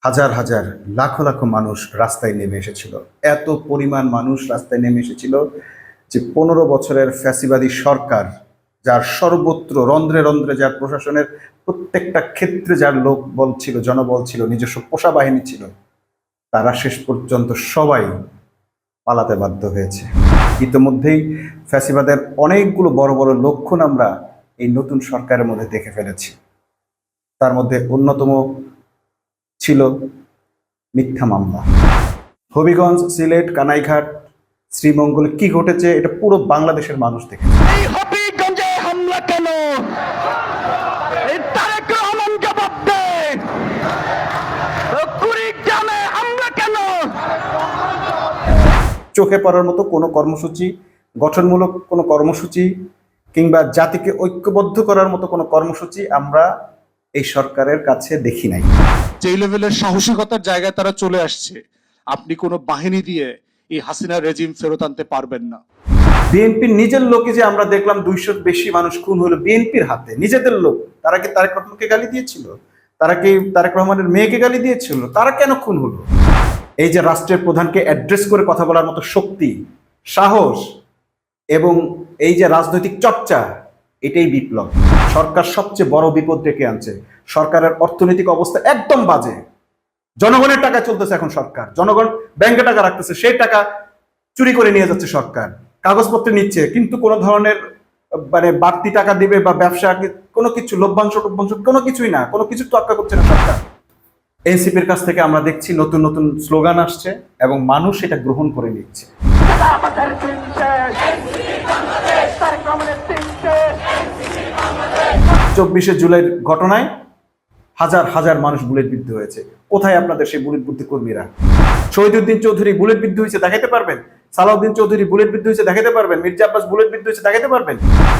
হাজার হাজার লাখো লাখো মানুষ রাস্তায় নেমে এসেছিল। এত পরিমাণ মানুষ রাস্তায় নেমে এসেছিল যে 15 বছরের ফ্যাসিবাদী সরকার, যার সর্বত্র রন্ধ্রে রন্ধ্রে, যার প্রশাসনের প্রত্যেকটা ক্ষেত্রে যার লোক বল ছিল, জনবল ছিল, নিজস্ব পোষা বাহিনী ছিল, তারা শেষ পর্যন্ত সবাই পালাতে বাধ্য হয়েছে। ইতিমধ্যেই ফ্যাসিবাদের অনেকগুলো বড় বড় লক্ষণ আমরা এই নতুন সরকারের মধ্যে দেখে ফেলেছি। তার মধ্যে অন্যতম ছিল মিথ্যা মামলা। হবিগঞ্জ, সিলেট, কানাইঘাট, শ্রীমঙ্গলে কি ঘটেছে এটা পুরো বাংলাদেশের মানুষ দেখেছে। এই হবিগঞ্জে হামলা কেন? এই তারেক রহমান জবাব দে। কুড়িগ্রামে হামলা কেন? চোখে পড়ার মতো কোনো কর্মসূচি, গঠনমূলক কোনো কর্মসূচি কিংবা জাতিকে ঐক্যবদ্ধ করার মতো কোনো কর্মসূচি আমরা এই সরকারের কাছে দেখি নাই। যে লেভেলের সাহসিকতার জায়গায় তারা চলে আসছে, আপনি কোনো বাহিনী দিয়ে এই হাসিনা রেজিম ফেরত আনতে পারবেন না। বিএনপির নিজের লোকে যে আমরা দেখলাম 200 বেশি মানুষ খুন হলো বিএনপির হাতে, নিজেদের লোক। তারা কি তারেক রহমানকে গালি দিয়েছিল? তারা কি তারেক রহমানের মেয়েকে গালি দিয়েছিল? তারা কেন খুন হলো? এই যে রাষ্ট্রের প্রধানকে অ্যাড্রেস করে কথা বলার মতো শক্তি, সাহস এবং এই যে রাজনৈতিক চর্চা, এটাই বিপ্লব। সরকার সবচেয়ে বড় বিপদ ডেকে আনছে। সরকারের অর্থনৈতিক অবস্থা একদম বাজে। জনগণের টাকা চলতেছে এখন সরকার, জনগণ ব্যাংকে টাকা রাখতেছে, সেই টাকা চুরি করে নিয়ে যাচ্ছে সরকার, কাগজপত্র নিচ্ছে, কিন্তু কোনো ধরনের বাড়তি টাকা দিবে বা ব্যবসা কোনো কিছু, লভ্যাংশ টভ্যাংশ কোনো কিছুই না, কোনো কিছু তোয়াক্কা করছে না সরকার। এনসিপির কাছ থেকে আমরা দেখছি নতুন নতুন স্লোগান আসছে এবং মানুষ এটা গ্রহণ করে নিচ্ছে। আমাদের দিন শেষ। তারেক রহমানের দিন শেষ। 24শে জুলাইয়ের ঘটনায় হাজার হাজার মানুষ বুলেটবিদ্ধ হয়েছে। কোথায় আপনাদের সেই বুলেটবিদ্ধ কর্মীরা? শহীদুদ্দিন চৌধুরী বুলেটবিদ্ধ হয়েছে দেখাতে পারবেন? সালাউদ্দিন চৌধুরী বুলেটবিদ্ধ হয়েছে দেখাতে পারবেন? মির্জা আব্বাস বুলেটবিদ্ধ হয়েছে দেখাতে পারবেন?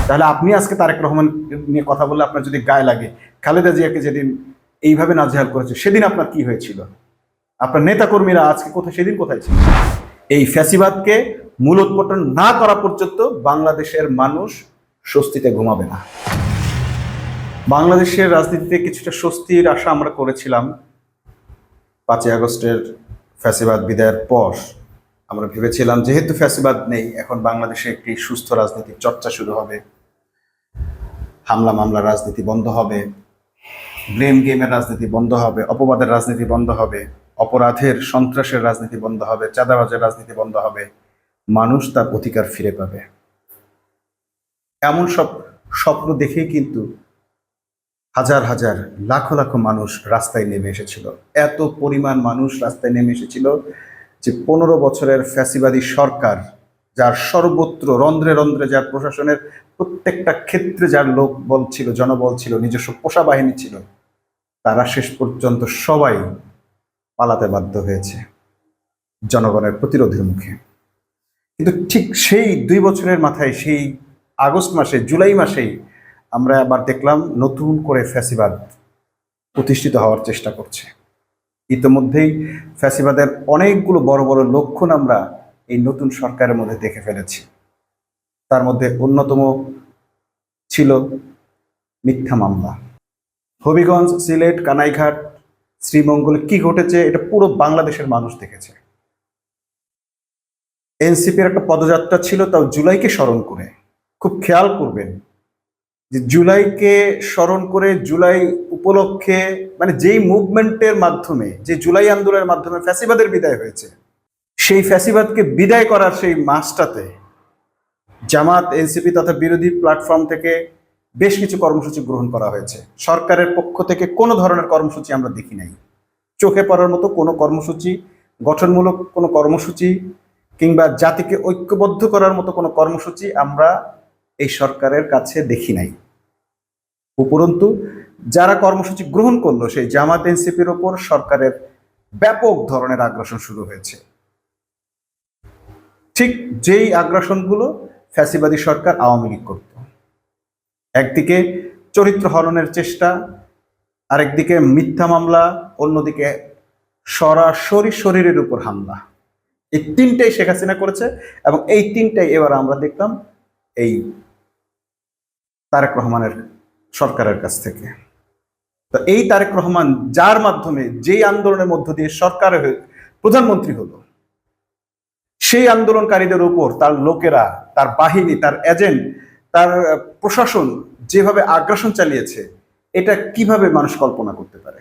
তাহলে আপনি আজকে তারেক রহমান নিয়ে কথা বললে আপনার যদি গায়ে লাগে, খালেদা জিয়াকে যেদিন এইভাবে নাজেহাল করেছে সেদিন আপনার কি হয়েছিল? আপনার নেতা কর্মীরা আজকে কোথায়, সেদিন কোথায় ছিল? এই ফ্যাসিবাদকে মূলোৎপাটন না করা পর্যন্ত বাংলাদেশের মানুষ স্বস্তিতে ঘুমাবে না। বাংলাদেশের রাজনীতিতে কিছুটা স্বস্তির আশা আমরা করেছিলাম 5ই আগস্টের ফ্যাসিবাদ বিদায়ের পর। আমরা ভেবেছিলাম যেহেতু ফ্যাসিবাদ নেই, এখন বাংলাদেশে একটি সুস্থ রাজনীতির চর্চা শুরু হবে, হামলা মামলার রাজনীতি বন্ধ হবে, ব্লেম গেমের রাজনীতি বন্ধ হবে, অপবাদের রাজনীতি বন্ধ হবে, অপরাধের সন্ত্রাসের রাজনীতি বন্ধ হবে, চাঁদাবাজের রাজনীতি বন্ধ হবে, মানুষ তার অধিকার ফিরে পাবে। এমন সব স্বপ্ন দেখেই কিন্তু হাজার হাজার লাখো লাখো মানুষ রাস্তায় নেমে এসেছিল। এত পরিমাণ মানুষ রাস্তায় নেমে এসেছিল যে 15 বছরের ফ্যাসিবাদী সরকার, যার সর্বত্র রন্ধ্রে রন্ধ্রে, যার প্রশাসনের প্রত্যেকটা ক্ষেত্রে যার লোক বল ছিল, জনবল ছিল, নিজস্ব পোষা বাহিনী ছিল, তারা শেষ পর্যন্ত সবাই পালাতে বাধ্য হয়েছে জনগণের প্রতিরোধের মুখে। কিন্তু ঠিক সেই 2 বছরের মাথায়, সেই আগস্ট মাসে, জুলাই মাসেই আমরা আবার দেখলাম নতুন করে ফ্যাসিবাদ প্রতিষ্ঠিত হওয়ার চেষ্টা করছে। ইতিমধ্যেই ফ্যাসিবাদের অনেকগুলো বড় বড় লক্ষণ আমরা এই নতুন সরকারের মধ্যে দেখে ফেলেছি। তার মধ্যে অন্যতম ছিল মিথ্যা মামলা। হবিগঞ্জ, সিলেট, কানাইঘাট, শ্রীমঙ্গলে কি ঘটেছে এটা পুরো বাংলাদেশের মানুষ দেখেছে। এনসিপির একটা পদযাত্রা ছিল, তাও জুলাইকে স্মরণ করে। খুব খেয়াল করবেন যে জুলাইকে স্মরণ করে, জুলাই উপলক্ষে, যেই মুভমেন্টের মাধ্যমে, যে জুলাই আন্দোলনের মাধ্যমে ফ্যাসিবাদের বিদায় হয়েছে, সেই ফ্যাসিবাদকে বিদায় করার সেই মাসটাতে জামাত, এনসিপি তথা বিরোধী প্ল্যাটফর্ম থেকে বেশ কিছু কর্মসূচি গ্রহণ করা হয়েছে। সরকারের পক্ষ থেকে কোনো ধরনের কর্মসূচি আমরা দেখি নাই। চোখে পড়ার মতো কোনো কর্মসূচি, গঠনমূলক কোনো কর্মসূচি কিংবা জাতিকে ঐক্যবদ্ধ করার মতো কোনো কর্মসূচি আমরা এই সরকারের কাছে দেখি নাই। উপরন্তু যারা কর্মসূচি গ্রহণ করলো, সেই জামাত, এনসিপির ওপর সরকারের ব্যাপক ধরনের আগ্রাসন শুরু হয়েছে। ঠিক যেই আগ্রাসনগুলো ফ্যাসিবাদী সরকার আওয়ামী লীগ করত। একদিকে চরিত্র হননের চেষ্টা, আরেকদিকে মিথ্যা মামলা, অন্যদিকে সরাসরি শরীরের উপর হামলা। এই তিনটাই শেখ হাসিনা করেছে এবং এই তিনটাই এবার আমরা দেখলাম এই তারেক রহমানের সরকারের কাছ থেকে। তো এই তারেক রহমান যার মাধ্যমে, যেই আন্দোলনের মধ্য দিয়ে সরকার প্রধানমন্ত্রী হলো, সেই আন্দোলনকারীদের উপর তার লোকেরা, তার বাহিনী, তার এজেন্ট, তার প্রশাসন যেভাবে আগ্রাসন চালিয়েছে, এটা কিভাবে মানুষ কল্পনা করতে পারে?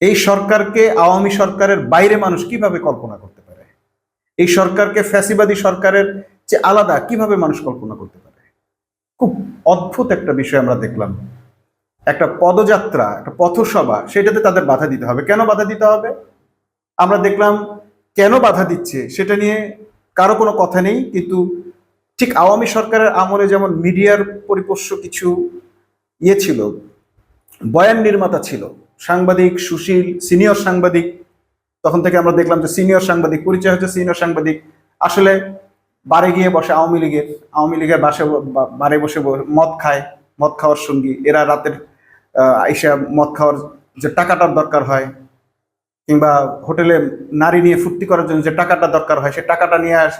এই সরকারকে আওয়ামী সরকারের বাইরে মানুষ কিভাবে কল্পনা করতে পারে? এই সরকারকে ফ্যাসিবাদী সরকারের যে আলাদা কিভাবে মানুষ কল্পনা করতে পারে? খুব অদ্ভুত একটা বিষয় আমরা দেখলাম। একটা পদযাত্রা, একটা পথসভা, সেটাতে তাদের বাধা দিতে হবে। কেন বাধা দিতে হবে? আমরা দেখলাম কেন বাধা দিচ্ছে সেটা নিয়ে কারো কোনো কথা নেই, কিন্তু ঠিক আওয়ামী সরকারের আমলে যেমন মিডিয়ার পরিপোষ্য কিছু ছিল, বয়ান নির্মাতা ছিল, সাংবাদিক, সুশীল, সিনিয়র সাংবাদিক, তখন থেকে আমরা দেখলাম যে সিনিয়র সাংবাদিক পরিচয় হচ্ছে সিনিয়র সাংবাদিক, আসলে বারে গিয়ে বসে আওয়ামী লীগের বারে বসে মদ খায়, মদ খাওয়ার সঙ্গী এরা। রাতের আইসা মদ খাওয়ার যে টাকাটার দরকার হয়, কিংবা হোটেলে নারী নিয়ে ফুর্তি করার জন্য যে টাকাটা দরকার হয়, সে টাকাটা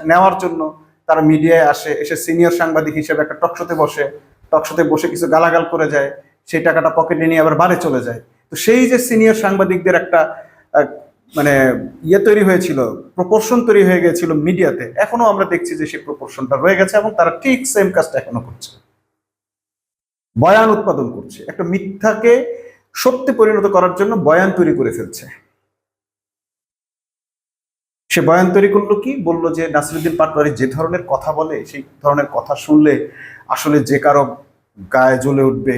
নেওয়ার জন্য তারা মিডিয়ায় আসে, এসে সিনিয়র সাংবাদিক হিসেবে একটা টকশোতে বসে কিছু গালাগাল করে যায়, সেই টাকাটা পকেটে নিয়ে আবার বাড়ি চলে যায়। তো সেই যে সিনিয়র সাংবাদিকদের একটা মানে তৈরি হয়েছিল, প্রপোর্শন তৈরি হয়ে গেছিল মিডিয়াতে, এখনো আমরা দেখছি যে সেই প্রপোর্শনটা রয়ে গেছে এবং তারা ঠিক সেম কাজটা এখনো করছে, বয়ান উৎপাদন করছে, একটা মিথ্যাকে সত্যি পরিণত করার জন্য বয়ান তৈরি করে ফেলছে। সে বয়ান তৈরি করলো কি, বললো যে নাসিরুদ্দিন পাটোয়ারি যে ধরনের কথা বলে, সেই ধরনের কথা শুনলে আসলে যে কারো গায়ে জ্বলে উঠবে,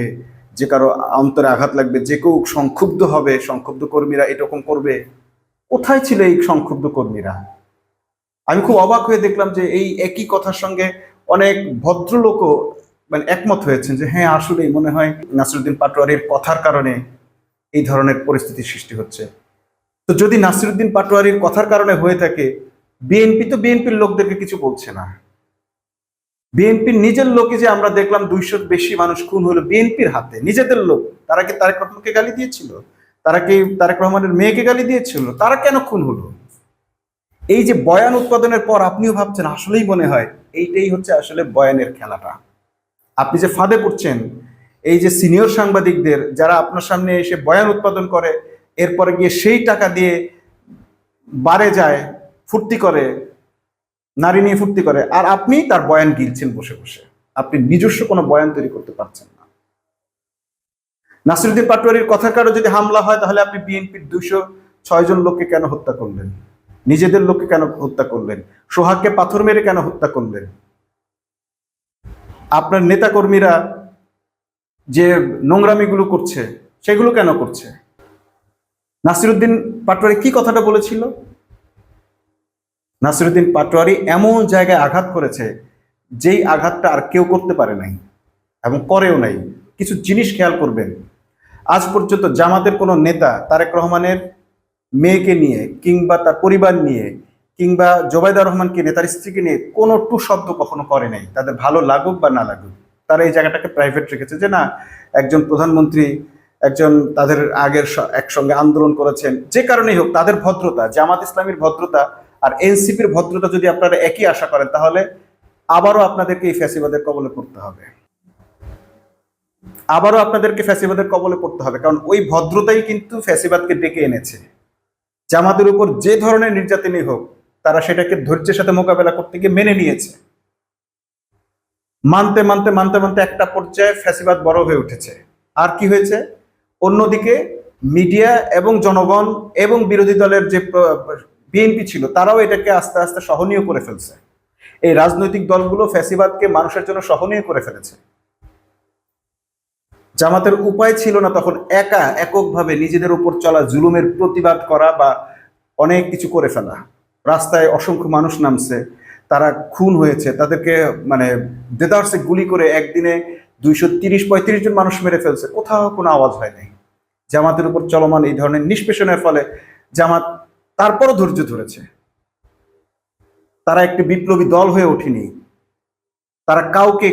যে কারো অন্তরে আঘাত লাগবে, যে কেউ সংক্ষুব্ধ হবে, সংক্ষুব্ধ কর্মীরা এরকম করবে। কোথায় ছিল এই সংক্ষুব্ধ কর্মীরা? আমি খুব অবাক হয়ে দেখলাম যে এই একই কথার সঙ্গে অনেক ভদ্রলোকও মানে একমত হয়েছেন যে হ্যাঁ, আসলেই মনে হয় নাসিরুদ্দিন পাটোয়ারির কথার কারণে এই ধরনের পরিস্থিতির সৃষ্টি হচ্ছে। তো যদি নাসিরুদ্দিন পাটোয়ারির কথার কারণে হয়ে থাকে, বিএনপি তো বিএনপির লোকদেরকে কিছু বলছে না। বিএনপির নিজের লোকে যে আমরা দেখলাম 200 বেশি মানুষ খুন হলো বিএনপির হাতে, নিজেদের লোক। তারা কি তারেক রহমানকে গালি দিয়েছিল? তারা কি তারেক রহমানের মেয়েকে গালি দিয়েছিল? তারা কেন খুন হলো? এই যে বয়ান উৎপাদনের পর আপনিও ভাবছেন আসলেই মনে হয় এইটাই হচ্ছে আসলে বয়ানের খেলাটা। আপনি যে ফাঁদে পড়ছেন, এই যে সিনিয়র সাংবাদিকদের যারা আপনার সামনে এসে বয়ান উৎপাদন করে, এরপরে গিয়ে সেই টাকা দিয়ে বারে যায়, ফুর্তি করে, নারী নিয়ে ফুর্তি করে, আর আপনি তার বয়ান গিলছেন বসে বসে। আপনি নিজস্ব কোনো বয়ান তৈরি করতে পারছেন না। নাসিরুদ্দিন পাটোয়ারির কথার কারণে যদি হামলা হয়, তাহলে আপনি বিএনপির 206 জন লোককে কেন হত্যা করলেন? নিজেদের লোককে কেন হত্যা করলেন? সোহাগকে পাথর মেরে কেন হত্যা করলেন? আপনার নেতাকর্মীরা যে নোংরামিগুলো করছে, সেগুলো কেন করছে? নাসিরুদ্দিন পাটোয়ারি কি কথাটা বলেছিল? নাসিরুদ্দিন পাটোয়ারি এমন জায়গায় আঘাত করেছে যেই আঘাতটা আর কেউ করতে পারে নাই এবং করেও নাই। কিছু জিনিস খেয়াল করবেন, আজ পর্যন্ত জামাতের কোনো নেতা তারেক রহমানের মেয়েকে নিয়ে কিংবা তার পরিবার নিয়ে কিংবা জোবাইদা রহমানকে নিয়ে, তার স্ত্রীকে নিয়ে কোনো টু শব্দ কখনো করে নাই। তাদের ভালো লাগুক বা না লাগুক, তারা এই জায়গাটাকে প্রাইভেট রেখেছে যে না, একজন প্রধানমন্ত্রী, একজন তাদের আগের একসঙ্গে আন্দোলন করেছেন, যে কারণেই হোক তাদের ভদ্রতা, জামাত ইসলামীর ভদ্রতা আর এনসিপির ভদ্রতা যদি আপনারা একই আশা করেন, তাহলে আবারও আপনাদেরকে এই ফ্যাসিবাদের কবলে পড়তে হবে। আবারও আপনাদেরকে ফ্যাসিবাদের কবলে পড়তে হবে, কারণ ওই ভদ্রতাই কিন্তু ফ্যাসিবাদকে ডেকে এনেছে। জামাতের উপর যে ধরনের নির্যাতনই হোক, তারা সেটাকে ধৈর্যের সাথে মোকাবেলা করতে গিয়ে মেনে নিয়েছে। মানতে মানতে মানতে মানতে একটা পর্যায়ে ফ্যাসিবাদ বড় হয়ে উঠেছে। আর কি হয়েছে? অন্যদিকে মিডিয়া এবং জনগণ এবং বিরোধী দলের যে বিএনপি ছিল, তারাও এটাকে আস্তে আস্তে সহনীয় করে ফেলছে। এই রাজনৈতিক দলগুলো ফ্যাসিবাদকে মানুষের জন্য সহনীয় করে ফেলেছে। জামাতের উপায় ছিল না তখন এককভাবে নিজেদের উপর চলা জুলুমের প্রতিবাদ করা বা অনেক কিছু করে ফেলা। রাস্তায় অসংখ্য মানুষ নামছে, তারা খুন হয়েছে, তাদেরকে মানে দেদারসে গুলি করে একদিনে 230-35 জন মানুষ মেরে ফেলছে, কোথাও কোনো আওয়াজ হয় নাই। জামাতের উপর চলমান এই ধরনের নিষ্পেষণের ফলে জামাত তারপরও ধৈর্য ধরেছে। তারা একটি বিপ্লবী দল হয়ে ওঠেনি, তারা কাউকে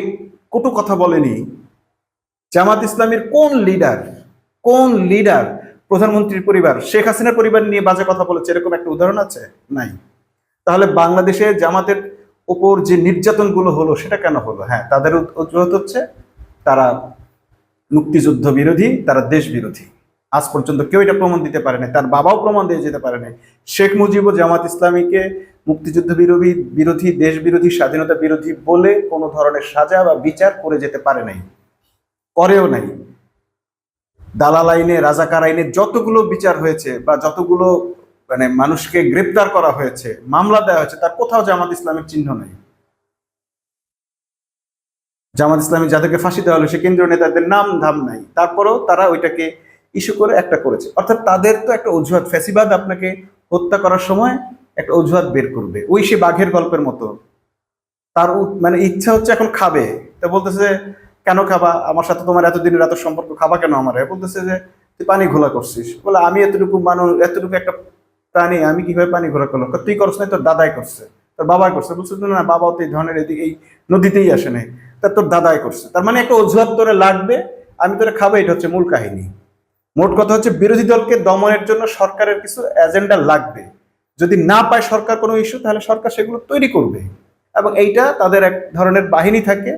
কটু কথা বলেনি। জামাত ইসলামীর কোন লিডার প্রধানমন্ত্রীর পরিবার, শেখ হাসিনার পরিবার নিয়ে বাজে কথা বলেছে এরকম একটা উদাহরণ আছে? নাই। তাহলে বাংলাদেশে জামাতের উপর যে নির্যাতনগুলো হলো সেটা কেন হলো? হ্যাঁ, তাদের অজুহাত হচ্ছে তারা মুক্তিযুদ্ধ বিরোধী, তারা দেশ বিরোধী। আজ পর্যন্ত কেউ এটা প্রমাণ দিতে পারে না, তার বাবাও প্রমাণ দিয়ে যেতে পারে না। শেখ মুজিবও জামাত ইসলামীকে মুক্তিযুদ্ধ বিরোধী বিরোধী, দেশ বিরোধী, স্বাধীনতা বিরোধী বলে কোনো ধরনের সাজা বা বিচার করে যেতে পারে নাই, করেও নাই। দালাল আইনে, রাজাকার আইনে যতগুলো বিচার হয়েছে বা যতগুলো মানে মানুষকে গ্রেপ্তার করা হয়েছে, মামলা দেওয়া হয়েছে, তার কোথাও জামাত ইসলামের চিহ্ন নাই। জামাত ইসলামী যাদেরকে ফাঁসি দেওয়া হলো সে কেন্দ্রীয় নেতাদের নাম ধাম নাই, তারপরেও তারা ওইটাকে ইস্যু করে একটা করেছে। অর্থাৎ তাদের তো একটা অজুহাত, ফ্যাসিবাদ আপনাকে হত্যা করার সময় একটা অজুহাত বের করবে, ওই সে বাঘের গল্পের মতো। তার মানে ইচ্ছা হচ্ছে এখন খাবে, তা বলতেছে যে কেন খাবা, আমার সাথে তোমার এতদিনের এত সম্পর্ক, খাবা কেন আমার? বলতেছে যে তুই পানি ঘোলা করছিস। বলে আমি এতটুকু মানুষ, এতটুকু একটা প্রাণী, আমি কিভাবে পানি ঘোলা করলাম? তুই করছ না, তোর দাদাই করছে, তোর বাবাই করছে। বলছে না, বাবাও তো এই ধরনের এদিকে এই নদীতেই আসে নাই, তা তোর দাদাই করছে। তার মানে একটা অজুহাত তোরে লাগবে, আমি তোরে খাবো, এটা হচ্ছে মূল কাহিনী। মোট কথা হচ্ছে বিরোধী দলকে দমনের জন্য সরকারের কিছু এজেন্ডা লাগবে। যদি না পায় সরকার কোনো ইস্যু, তাহলে সরকার সেগুলো তৈরি করবে, এবং এইটা তাদের এক ধরনের বাহিনী থাকে,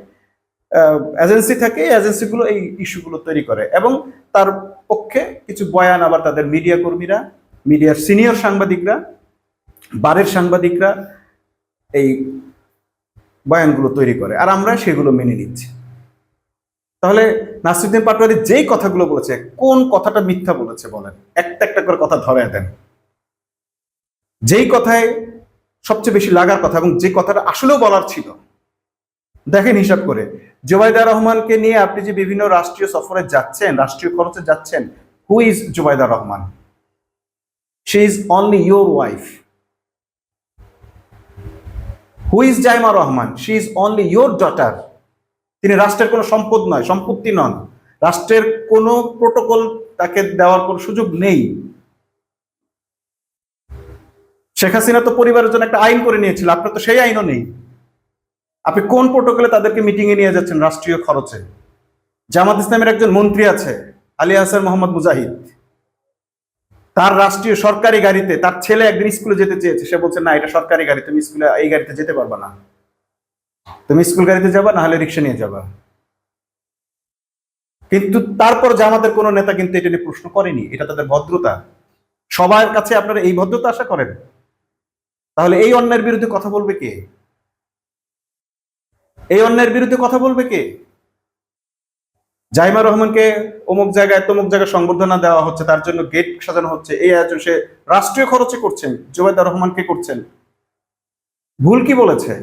এজেন্সি থাকে, এই এজেন্সিগুলো এই ইস্যুগুলো তৈরি করে। এবং তার পক্ষে কিছু বয়ান আবার তাদের মিডিয়া কর্মীরা, মিডিয়ার সিনিয়র সাংবাদিকরা, বারের সাংবাদিকরা এই বয়ানগুলো তৈরি করে, আর আমরা সেগুলো মেনে নিচ্ছি। তাহলে নাসিরুদ্দিন পাটোয়ারি যেই কথাগুলো বলেছে, কোন কথাটা মিথ্যা বলেছে বলেন? একটা একটা করে কথা ধরে দেন। যেই কথায় সবচেয়ে বেশি লাগার কথা এবং যে কথাটা আসলেও বলার ছিল, দেখেন হিসাব করে, জুবাইদা রহমানকে নিয়ে আপনি যে বিভিন্ন রাষ্ট্রীয় সফরে যাচ্ছেন, রাষ্ট্রীয় খরচে যাচ্ছেন, who is Zubaida Rahman? She is only your wife. Who is Zaima Rahman? She is only your daughter. তিনি রাষ্ট্রের কোনো সম্পদ নয়, সম্পত্তি নন, রাষ্ট্রের কোনো প্রোটোকল তাকে দেওয়ার কোনো সুযোগ নেই। শেখ হাসিনা তো পরিবারের জন্য একটা আইন করে নিয়েছিল, আপনার তো সেই আইনও নেই। আপনি কোন প্রোটোকলে তাদেরকে মিটিং এ নিয়ে যাচ্ছেন রাষ্ট্রীয় খরচে? জামাত ইসলামের একজন মন্ত্রী আছে, আলী হাসান মোহাম্মদ মুজাহিদ, তার রাষ্ট্রীয় সরকারি গাড়িতে তার ছেলে একদিন স্কুলে যেতে চেয়েছে, সে বলছে না, এটা সরকারি গাড়ি, তুমি স্কুলে এই গাড়িতে যেতে পারবা না, তুমি স্কুল গাড়িতে যাবা, না হলে রিক্সা নিয়ে যাবা। কিন্তু তারপর জামাতের কোনো নেতা কিন্তু এটা নিয়ে প্রশ্ন করেনি, এটা তাদের ভদ্রতা। সবার কাছে আপনারা এই ভদ্রতা আশা করেন? তাহলে এই অন্যায়ের বিরুদ্ধে কথা বলবে কে? এই অন্যায়ের বিরুদ্ধে কথা বলবে কে? জাইমা রহমানকে অমুক জায়গায় তমুক জায়গায় সংবর্ধনা দেওয়া হচ্ছে, তার জন্য গেট সাজানো হচ্ছে, এই আয়োজন সে রাষ্ট্রীয় খরচে করছেন, জুবাইদা রহমানকে করছেন। ভুল কি বলেছে?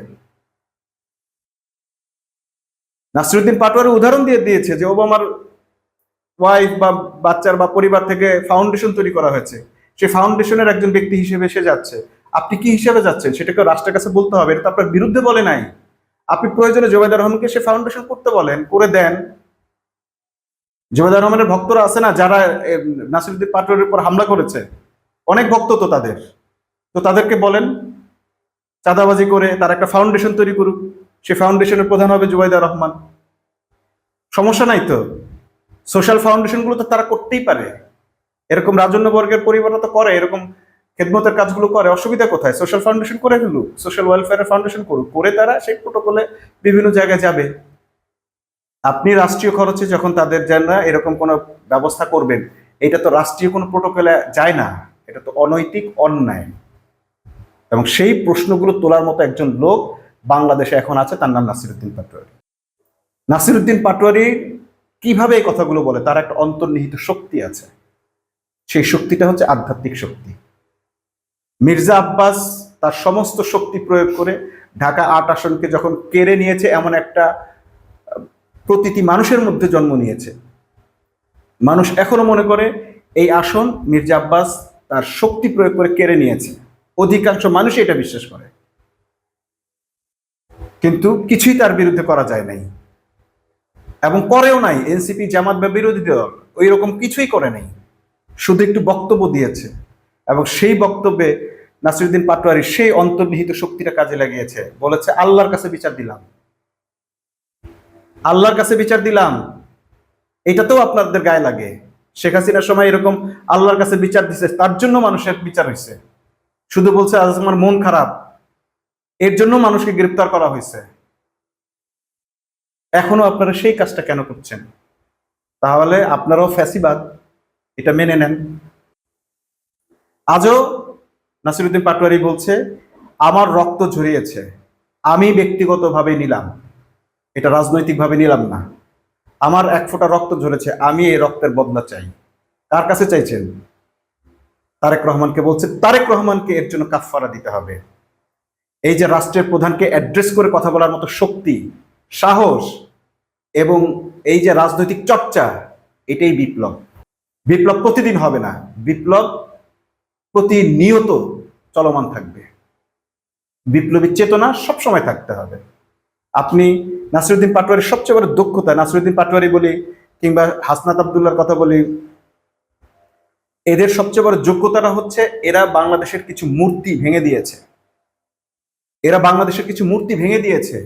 নাসিরুদ্দিন পাটোয়ারি উদাহরণ দিয়ে দিয়েছে যে ওবামার ওয়াইফ বা বাচ্চার বা পরিবার থেকে ফাউন্ডেশন তৈরি করা হয়েছে, সেই ফাউন্ডেশনের একজন ব্যক্তি হিসেবে সে যাচ্ছে। আপনি কি হিসেবে যাচ্ছেন সেটাকে রাষ্ট্রের কাছে বলতে হবে, এটা তো আপনার বিরুদ্ধে বলে নাই। আপনি প্রয়োজনে জুবাইদা রহমানকে সে ফাউন্ডেশন করতে বলেন, করে দেন। জুবাইদা রহমানের ভক্তরা আছে না, যারা নাসিরুদ্দিন পাটোয়ারির উপর হামলা করেছে, অনেক ভক্ত তো তাদের, তো তাদেরকে বলেন চাঁদাবাজি করে তার একটা ফাউন্ডেশন তৈরি করুক, সে ফাউন্ডেশনের প্রধান হবে জুবাইদা রহমান। সমস্যা নাই তো, সোশ্যাল ফাউন্ডেশন গুলো তো তারা করতেই পারে, এরকম রাজন্য বর্গের পরিবারও তো করে, এরকম খেদমতের কাজগুলো করে, অসুবিধা কোথায়? সোশ্যাল ফাউন্ডেশন করে ফেলুক, সোশ্যাল ওয়েলফেয়ার ফাউন্ডেশন করুক, করে তারা সেই প্রোটোকলে বিভিন্ন জায়গায় যাবে। আপনি রাষ্ট্রীয় খরচে যখন তাদের যান না, এরকম কোনো ব্যবস্থা করবেন, এটা তো রাষ্ট্রীয় কোনো প্রোটোকলে যায় না, এটা তো অনৈতিক, অন্যায়। এবং সেই প্রশ্নগুলো তোলার মতো একজন লোক বাংলাদেশে এখন আছে, তার নাম নাসিরুদ্দিন পাটোয়ারি। নাসিরুদ্দিন পাটোয়ারি কিভাবে এই কথাগুলো বলে? তার একটা অন্তর্নিহিত শক্তি আছে, সেই শক্তিটা হচ্ছে আধ্যাত্মিক শক্তি। মির্জা আব্বাস তার সমস্ত শক্তি প্রয়োগ করে ঢাকা ৮ আসনকে যখন কেড়ে নিয়েছে, এমন একটা প্রতীতি মানুষের মধ্যে জন্ম নিয়েছে। মানুষ এখনো মনে করে এই আসন মির্জা আব্বাস তার শক্তি প্রয়োগ করে কেড়ে নিয়েছে, অধিকাংশ মানুষই এটা বিশ্বাস করে। কিন্তু কিছুই তার বিরুদ্ধে করা যায় নাই, এবং করেও নাই। এনসিপি, জামাত বা বিরোধী দল ওই রকম কিছুই করে নাই, শুধু একটু বক্তব্য দিয়েছে, এবং সেই বক্তব্যে নাসিরুদ্দিন পাটোয়ারি সেই অন্তর্নিহিত শক্তিটা কাজে লাগিয়েছে, বলেছে আল্লাহর কাছে বিচার দিলাম, আল্লাহর কাছে বিচার দিলাম। এটাতেও আপনাদের গায়ে লাগে। শেখ হাসিনার সময় এরকম আল্লাহর কাছে বিচার দিছে, তার জন্য মানুষের বিচার হয়েছে। শুধু বলছে আজ আমার মন খারাপ, এর জন্য মানুষকে গ্রেপ্তার করা হয়েছে। এখনো আপনারা সেই কাজটা কেন করছেন? তাহলে আপনারাও ফ্যাসিবাদ, এটা মেনে নেন। আজও নাসিরউদ্দিন পাটোয়ারি বলছে আমার রক্ত ঝরিয়েছে, আমি ব্যক্তিগতভাবে নিলাম, এটা রাজনৈতিকভাবে নিলাম না, আমার এক ফোঁটা রক্ত ঝরেছে, আমি এই রক্তের বদলা চাই। কার কাছে চাইছেন? তারেক রহমানকে বলছে, তারেক রহমানকে এর জন্য কাফফারা দিতে হবে। এই যে রাষ্ট্রের প্রধানকে অ্যাড্রেস করে কথা বলার মতো শক্তি, সাহস এবং এই যে রাজনৈতিক চর্চা, এটাই বিপ্লব। বিপ্লব প্রতিদিন হবে না, বিপ্লব প্রতিনিয়ত চলমান থাকবে। বিপ্লবী চেতনা সবসময় থাকতে হবে। আপনি নাসিরউদ্দিন পাটোয়ারির সবচেয়ে বড় দক্ষতা, নাসিরউদ্দিন পাটোয়ারি বলি কিংবা হাসনাত আব্দুল্লাহর কথা বলি, এদের সবচেয়ে বড় যোগ্যতাটা হচ্ছে এরা বাংলাদেশের কিছু মূর্তি ভেঙে দিয়েছে। এরা বাংলাদেশের কিছু মূর্তি ভেঙে দিয়েছে,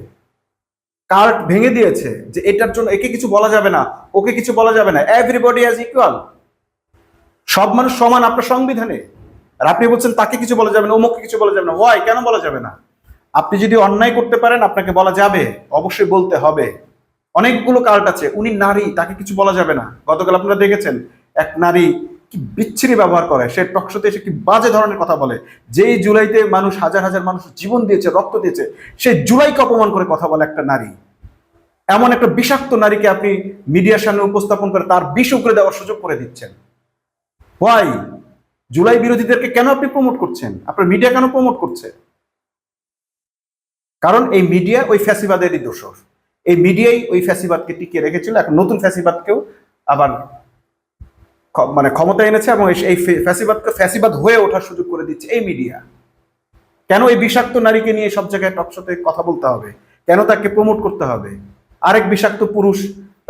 কার্ড ভেঙে দিয়েছে, যে এটার জন্য একে কিছু বলা যাবে না, ওকে কিছু বলা যাবে না, এভরিবডি অ্যাজ ইকুয়াল, সব মানুষ সমান আপনার সংবিধানে। আর আপনি বলছেন তাকে কিছু বলা যাবে না, অমুককে কিছু বলা যাবে না। ওয়াই, কেন বলা যাবে না? আপনি যদি অন্যায় করতে পারেন আপনাকে বলা যাবে, অবশ্যই বলতে হবে। অনেকগুলো কার্ড আছে, উনি নারী, তাকে কিছু বলা যাবে না। গতকাল আপনারা দেখেছেন এক নারী কি বিচ্ছিরি ব্যবহার করে, সে টকশোতে এসে কি বাজে ধরনের কথা বলে। যেই জুলাইতে মানুষ হাজার হাজার মানুষ জীবন দিয়েছে, রক্ত দিয়েছে, সেই জুলাইকে অপমান করে কথা বলে একটা নারী। এমন একটা বিষাক্ত নারীকে আপনি মিডিয়ার সামনে উপস্থাপন করে তার বিষ উগরে দেওয়ার সুযোগ করে দিচ্ছেন। হোয়াই? জুলাই বিরোধীদেরকে কেন আপনি প্রমোট করছেন? আপনার মিডিয়া কেন প্রমোট করছে? কারণ এই মিডিয়া ওই ফ্যাসিবাদেরই দোষর। এই মিডিয়াই ওই ফ্যাসিবাদকে টিকিয়ে রেখেছিল, এখন নতুন ফ্যাসিবাদকেও আবার মানে ক্ষমতা এনেছে এবং এই ফ্যাসিবাদকে ফ্যাসিবাদ হয়ে ওঠার সুযোগ করে দিচ্ছে এই মিডিয়া। কেন এই বিষাক্ত নারীকে নিয়ে সব জায়গায় টকশোতে কথা বলতে হবে? কেন তাকে প্রমোট করতে হবে? আরেক বিষাক্ত পুরুষ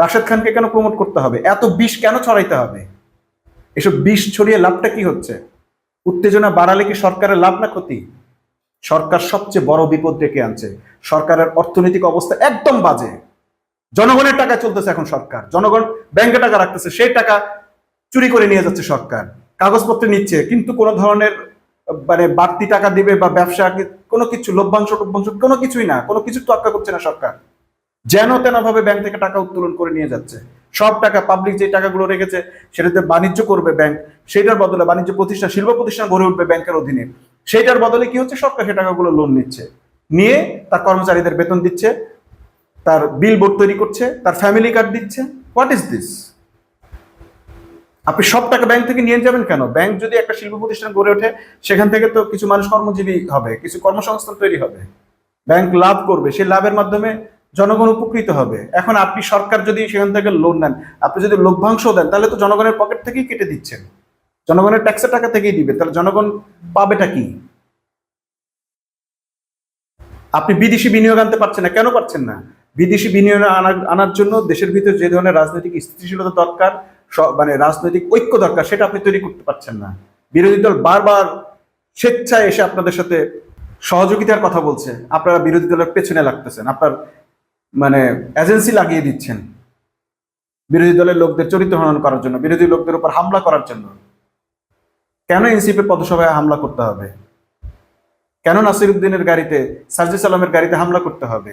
রাশেদ খানকে কেন প্রমোট করতে হবে? এত বিষ কেন ছড়াইতে হবে? এসব বিষ ছড়িয়ে লাভটা কি হচ্ছে? উত্তেজনা বাড়ালে কি সরকারের লাভ না ক্ষতি? সরকার সবচেয়ে বড় বিপদ ডেকে আনছে। সরকারের অর্থনৈতিক অবস্থা একদম বাজে। জনগণের টাকা চলতেছে এখন সরকার, জনগণ ব্যাংকে টাকা রাখতেছে, সেই টাকা চুরি করে নিয়ে যাচ্ছে সরকার, কাগজপত্র নিচ্ছে, কিন্তু কোনো ধরনের মানে বাড়তি টাকা দিবে বা ব্যবসা কোনো কিছু লভ্যাংশ টভ্যাংশ কোনো কিছুই না, কোনো কিছু তোয়াক্কা করছে না সরকার। যেন তেন ভাবে ব্যাংক থেকে টাকা উত্তোলন করে নিয়ে যাচ্ছে। সব টাকা পাবলিক যে টাকাগুলো রেখেছে সেটাতে বাণিজ্য করবে ব্যাংক, সেটার বদলে বাণিজ্য প্রতিষ্ঠান, শিল্প প্রতিষ্ঠান গড়ে উঠবে ব্যাংকের অধীনে। সেইটার বদলে কি হচ্ছে? সরকার সে টাকাগুলো লোন নিচ্ছে, নিয়ে তার কর্মচারীদের বেতন দিচ্ছে, তার বিল বোর্ড তৈরি করছে, তার ফ্যামিলি কার্ড দিচ্ছে। What is this? আপনি সব টাকা ব্যাংক থেকে নিয়ে যাবেন কেন? ব্যাংক যদি একটা শিল্প প্রতিষ্ঠান গড়ে ওঠে, সেখান থেকে তো কিছু মানুষ কর্মজীবী হবে, কিছু কর্মসংস্থান তৈরি হবে, ব্যাংক লাভ করবে, সেই লাভের মাধ্যমে জনগণ উপকৃত হবে। এখন আপনি সরকার যদি সেখান থেকে লোন নেন, আপনি যদি লভ্যাংশ দেন, তাহলে তো জনগণের পকেট থেকেই কেটে দিচ্ছেন, জনগণের ট্যাক্সের টাকা থেকেই দিবে, তাহলে জনগণ পাবেটা কি? আপনি বিদেশি বিনিয়োগ আনতে পারছেন না, কেন পারছেন না? বিদেশি বিনিয়োগ আনার জন্য দেশের ভিতরে যে ধরনের রাজনৈতিক স্থিতিশীলতা দরকার, মানে রাজনৈতিক ঐক্য দরকার, সেটা আপনি তৈরি করতে পারছেন না। বিরোধী দল বারবার স্বেচ্ছায় এসে আপনাদের সাথে সহযোগিতার কথা বলছে, আপনারা বিরোধী দলের পেছনে লাগতেছেন, আপনার মানে এজেন্সি লাগিয়ে দিচ্ছেন বিরোধী দলের লোকদের চরিত্র হনন করার জন্য, বিরোধী লোকদের উপর হামলা করার জন্য। কেন এনসিপি পথসভায় হামলা করতে হবে? কেন নাসিরউদ্দিনের গাড়িতে, সার্জিস আলমের গাড়িতে হামলা করতে হবে?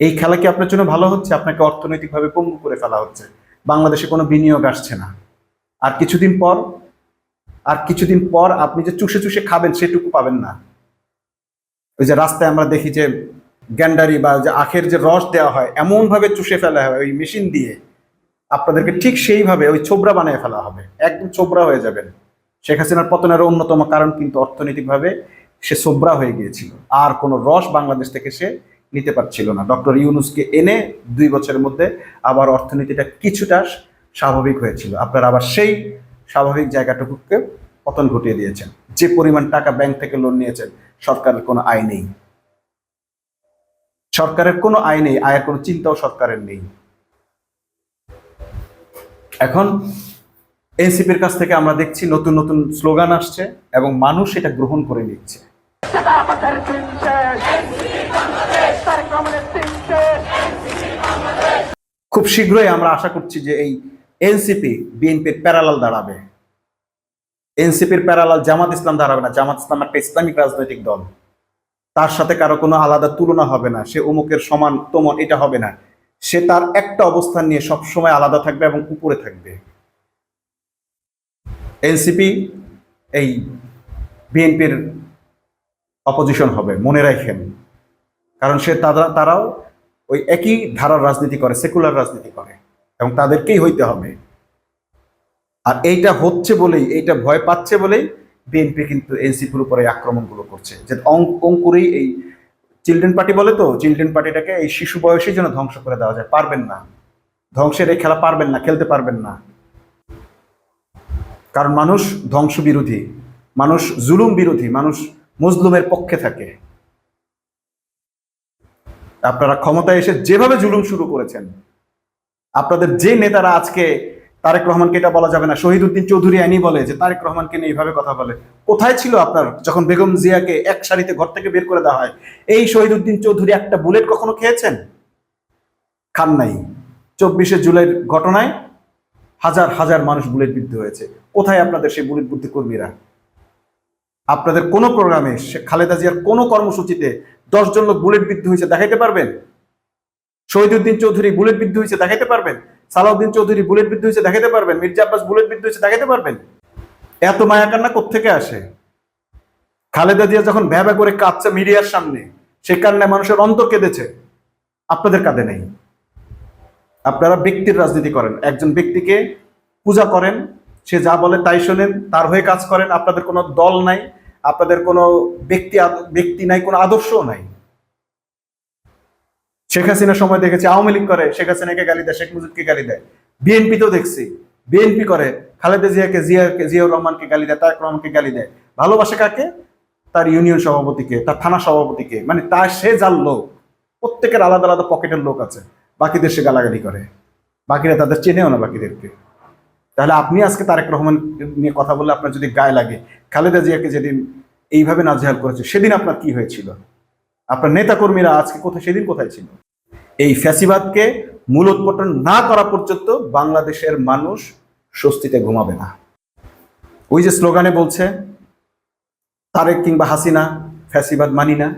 এই খেলা কি আপনার জন্য ভালো হচ্ছে? আপনাকে অর্থনৈতিকভাবে পঙ্গু করে ফেলা হচ্ছে, বাংলাদেশে কোনো বিনিয়োগ আসছে না। আর কিছুদিন পর আপনি যে চুষে চুষে খাবেন সেটুকু পাবেন না। ওই যে রাস্তায় আমরা দেখি যে গ্যান্ডারি বা যে আখের যে রস দেওয়া হয়, এমন ভাবে চুষে ফেলা হয় ওই মেশিন দিয়ে, আপনাদেরকে ঠিক সেইভাবে ওই ছোবরা বানিয়ে ফেলা হবে, একদম ছোবরা হয়ে যাবেন। শেখ হাসিনার পতনের অন্যতম কারণ কিন্তু অর্থনৈতিকভাবে সে ছোবরা হয়ে গিয়েছিল, আর কোনো রস বাংলাদেশ থেকে সে নিতে পারছিল না। ডক্টর ইউনূসকে এনে 2 বছরের মধ্যে আবার অর্থনীতিটা কিছুটা স্বাভাবিক হয়েছিল, আপনারা আবার সেই স্বাভাবিক জায়গাটুকুকে পতন ঘটিয়ে দিয়েছেন। যে পরিমাণ টাকা ব্যাংক থেকে লোন নিয়েছেন, সরকারের কোনো আয় নেই, সরকারের কোনো আয় নেই, আয়ের কোনো চিন্তাও সরকারের নেই। এখন এনসিপির কাছ থেকে আমরা দেখছি নতুন নতুন স্লোগান আসছে এবং মানুষ এটা গ্রহণ করে নিচ্ছে। খুব শীঘ্রই আমরা আশা করছি যে এই এনসিপি বিএনপির প্যারালাল দাঁড়াবে। এনসিপির প্যারালাল জামাত ইসলাম দাঁড়াবে না। জামাত ইসলাম একটা ইসলামিক রাজনৈতিক দল, তার সাথে কারো কোনো আলাদা তুলনা হবে না, সে অমুকের সমান তমন এটা হবে না। সে তার একটা অবস্থান নিয়ে সবসময় আলাদা থাকবে এবং উপরে থাকবে। এনসিপি এই বিএনপির অপোজিশন হবে, মনে রাখেন। কারণ তারাও ওই একই ধারার রাজনীতি করে, সেকুলার রাজনীতি করে, এবং তাদেরকেই হইতে হবে। আর এইটা হচ্ছে বলেই, এইটা ভয় পাচ্ছে বলেই বিএনপি কিন্তু এনসিপির উপরে আক্রমণগুলো করছে, যে অঙ্কুরেই এই চিলড্রেন পার্টি বলে, তো চিলড্রেন পার্টিটাকে এই শিশু বয়সেই যেন ধ্বংস করে দেওয়া যায়। পারবেন না, ধ্বংসের এই খেলা পারবেন না, খেলতে পারবেন না। কারণ মানুষ ধ্বংস বিরোধী, মানুষ জুলুম বিরোধী, মানুষ মজলুমের পক্ষে থাকে। আপনারা ক্ষমতায় এসে যেভাবে জুলুম শুরু করেছেন, আপনাদের যে নেতারা আজকে তারেক রহমানকে এটা বলা যাবে না, শহীদউদ্দিন চৌধুরী আইনি বলে যে তারেক রহমানকে নিয়ে এইভাবে কথা বলে, কোথায় ছিল আপনার যখন বেগম জিয়াকে এক সারিতে ঘর থেকে বের করে দেওয়া হয়? এই শহীদউদ্দিন চৌধুরী একটা বুলেট কখনো খেয়েছেন? খান নাই। 24শে জুলাইয়ের ঘটনায় হাজার হাজার মানুষ বুলেট বিদ্ধ হয়েছে। কোথায় আপনাদের সেই বুলেট বুদ্ধি কর্মীরা? আপনাদের কোন প্রোগ্রামে খালেদা জিয়ার কোন কর্মসূচিতে 10 জন লোক বুলেট বিদ্ধ হয়েছে দেখাইতে পারবেন? শহীদউদ্দিন চৌধুরী বুলেট বিদ্ধ হয়েছে দেখাইতে পারবেন? সালাউদ্দিন চৌধুরী বুলেট বিদ্ধ হয়েছে দেখাইতে পারবেন? মির্জা আব্বাস বুলেট বিদ্ধ হয়েছে দেখাইতে পারবেন? এত মায়া কান্না কোত্থেকে আসে? খালেদা জিয়া যখন ভ্যাবা করে কাঁদছে মিডিয়ার সামনে, সে কান্নায় মানুষের অন্তর কেঁদেছে, আপনাদের কাঁদে নাই। আপনারা ব্যক্তির রাজনীতি করেন, একজন ব্যক্তিকে পূজা করেন, সে যা বলে তাই শোনেন, তার হয়ে কাজ করেন। আপনাদের কোনো দল নাই, আপনাদের কোনো ব্যক্তি নাই, কোনো আদর্শও নাই। শেখ হাসিনার সময় দেখেছি আওয়ামী লীগ করে, শেখ হাসিনাকে গালি দেয়, শেখ মুজিবকে গালি দেয়। বিএনপি তো দেখছি, বিএনপি করে খালেদা জিয়াউর রহমানকে গালি দেয়, তারেক রহমানকে গালি দেয়। ভালোবাসে কাকে? তার ইউনিয়ন সভাপতিকে, তার থানা সভাপতিকে, মানে তার সে যার লোক। প্রত্যেকের আলাদা আলাদা পকেটের লোক আছে, বাকিদের সে গালাগালি করে, বাকিরা তাদের চেনেও না বাকিদেরকে। তাহলে আপনি আজকে তারেক রহমান নিয়ে কথা বললে আপনার যদি গায়ে লাগে, খালেদা জিয়াকে যেদিন এইভাবে নাজেহাল করেছে সেদিন আপনার কি হয়েছিল? আপনার নেতাকর্মীরা আজকে কোথায়, সেদিন কোথায় ছিল? এই ফ্যাসিবাদকে মূলোৎপাটন না করা পর্যন্ত বাংলাদেশের মানুষ স্বস্তিতে ঘুমাবে না। ওই যে স্লোগানে বলছে তারেক কিংবা হাসিনা ফ্যাসিবাদ মানি না।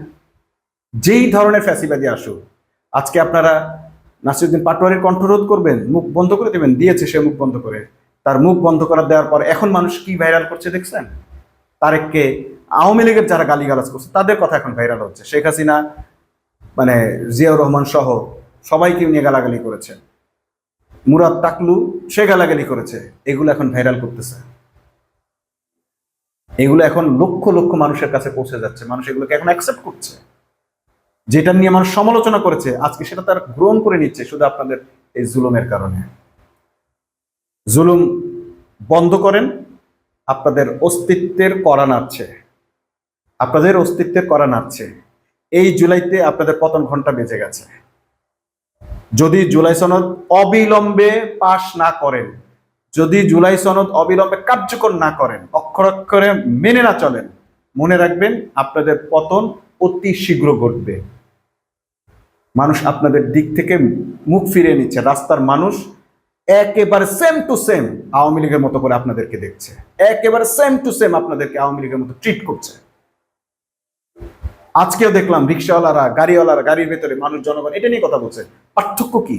যেই ধরনের ফ্যাসিবাদী আসুক, আজকে আপনারা নাসিরউদ্দিন পাটোয়ারির কণ্ঠরোধ করবেন, মুখ বন্ধ করে দেবেন, দিয়েছে সে মুখ বন্ধ করে। তার মুখ বন্ধ করে দেওয়ার পর এখন মানুষ কি ভাইরাল করছে দেখছেন? তারেককে আওয়ামী লীগের যারা গালিগালাজ করছে তাদের কথা এখন ভাইরাল হচ্ছে। শেখ হাসিনা মানে জিয়াউর রহমান সহ সবাইকে নিয়ে গালাগালি করেছে, মুরাদ টাকলু সে গালাগালি করেছে, এগুলো এখন ভাইরাল করতেছে। এগুলো এখন লক্ষ লক্ষ মানুষের কাছে পৌঁছে যাচ্ছে, মানুষ এগুলোকে এখন অ্যাকসেপ্ট করছে। যেটা নিয়ে মানুষ সমালোচনা করেছে আজকে সেটা তার গ্রহণ করে নিচ্ছে, শুধু আপনাদের এই জুলুমের কারণে। জুলুম বন্ধ করেন, আপনাদের অস্তিত্বের কড়া নাড়ছে, আপনাদের অস্তিত্বের কড়া নাড়ছে। এই জুলাইতে আপনাদের পতন ঘন্টা বেজে গেছে। যদি জুলাই সনদ অবিলম্বে পাশ না করেন, যদি জুলাই সনদ অবিলম্বে কার্যকর না করেন, অক্ষর অক্ষরে মেনে না চলেন, মনে রাখবেন আপনাদের পতন অতি শীঘ্র ঘটবে। মানুষ আপনাদের দিক থেকে মুখ ফিরিয়ে নিচ্ছে। রাস্তার মানুষ একেবারে সেম টু সেম আওয়ামী লীগের মতো করে আপনাদেরকে দেখছে, একেবারে সেম টু সেম আপনাদেরকে আওয়ামী লীগের মতো ট্রিট করছে। আজকেও দেখলাম রিক্সাওয়ালারা, গাড়িওয়ালারা, গাড়ির ভেতরে মানুষ, জনগণ এটা নিয়ে কথা বলছে। পার্থক্য কি?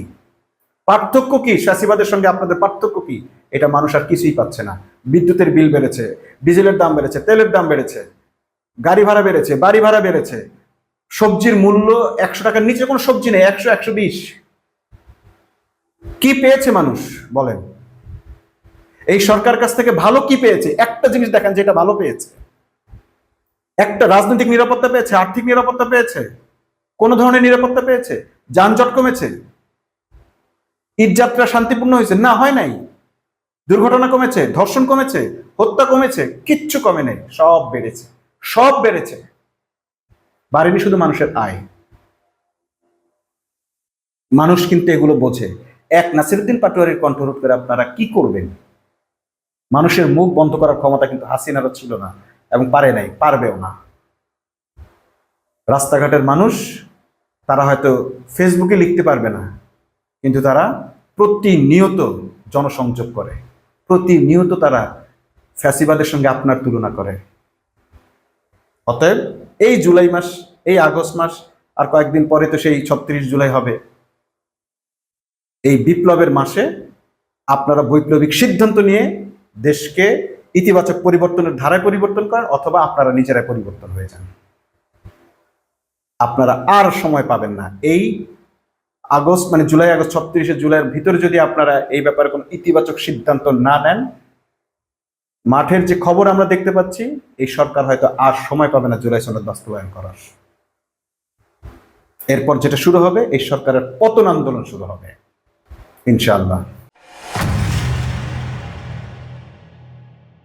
পার্থক্য কি? ফ্যাসিবাদের সঙ্গে আপনাদের পার্থক্য কি? এটা মানুষ আর কিছুই পাচ্ছে না। বিদ্যুতের বিল বেড়েছে, ডিজেলের দাম বেড়েছে, তেলের দাম বেড়েছে, গাড়ি ভাড়া বেড়েছে, বাড়ি ভাড়া বেড়েছে, সবজির মূল্য 100 টাকার নিচে কোনো সবজি নেই, 100, 120। কি পেয়েছে মানুষ বলেন? এই সরকার কাছ থেকে ভালো কি পেয়েছে? একটা জিনিস দেখেন যেটা ভালো পেয়েছে। একটা রাজনৈতিক নিরাপত্তা পেয়েছে, আর্থিক নিরাপত্তা পেয়েছে, কোন ধরনের নিরাপত্তা পেয়েছে? যানজট কমেছে, ঈদযাত্রা শান্তিপূর্ণ হয়েছে? না, হয় নাই। দুর্ঘটনা কমেছে, ধর্ষণ কমেছে, হত্যা কমেছে? কিচ্ছু কমে নেই, সব বেড়েছে, সব বেড়েছে। বাড়েনি শুধু মানুষের আয়। মানুষ কিন্তু এগুলো বোঝে। এক নাসিরউদ্দিন পাটোয়ারির কণ্ঠরোধ করে আপনারা কি করবেন? মানুষের মুখ বন্ধ করার ক্ষমতা কিন্তু হাসিনারও ছিল না, এবং পারে নাই, পারবেও না। রাস্তাঘাটের মানুষ তারা হয়তো ফেসবুকে লিখতে পারবে না, কিন্তু তারা প্রতিনিয়ত জনসংযোগ করে, প্রতিনিয়ত তারা ফ্যাসিবাদের সঙ্গে আপনার তুলনা করে। অতএব এই জুলাই মাস, এই আগস্ট মাস, আর কয়েকদিন পরে তো সেই 36 জুলাই হবে। এই বিপ্লবের মাসে আপনারা বৈপ্লবিক সিদ্ধান্ত নিয়ে দেশকে ইতিবাচক পরিবর্তনের ধারায় পরিবর্তন করেন, অথবা আপনারা নিজেরাই পরিবর্তন হয়ে যান। আপনারা আর সময় পাবেন না। এই আগস্ট মানে জুলাই আগস্ট 36শে জুলাইয়ের ভিতরে যদি আপনারা এই ব্যাপারে কোনো ইতিবাচক সিদ্ধান্ত না নেন, মাঠের যে খবর আমরা দেখতে পাচ্ছি, এই সরকার হয়তো আর সময় পাবে না জুলাই সনদ বাস্তবায়ন করার। এরপর যেটা শুরু হবে, এই সরকারের পতন আন্দোলন শুরু হবে ইনশাআল্লাহ।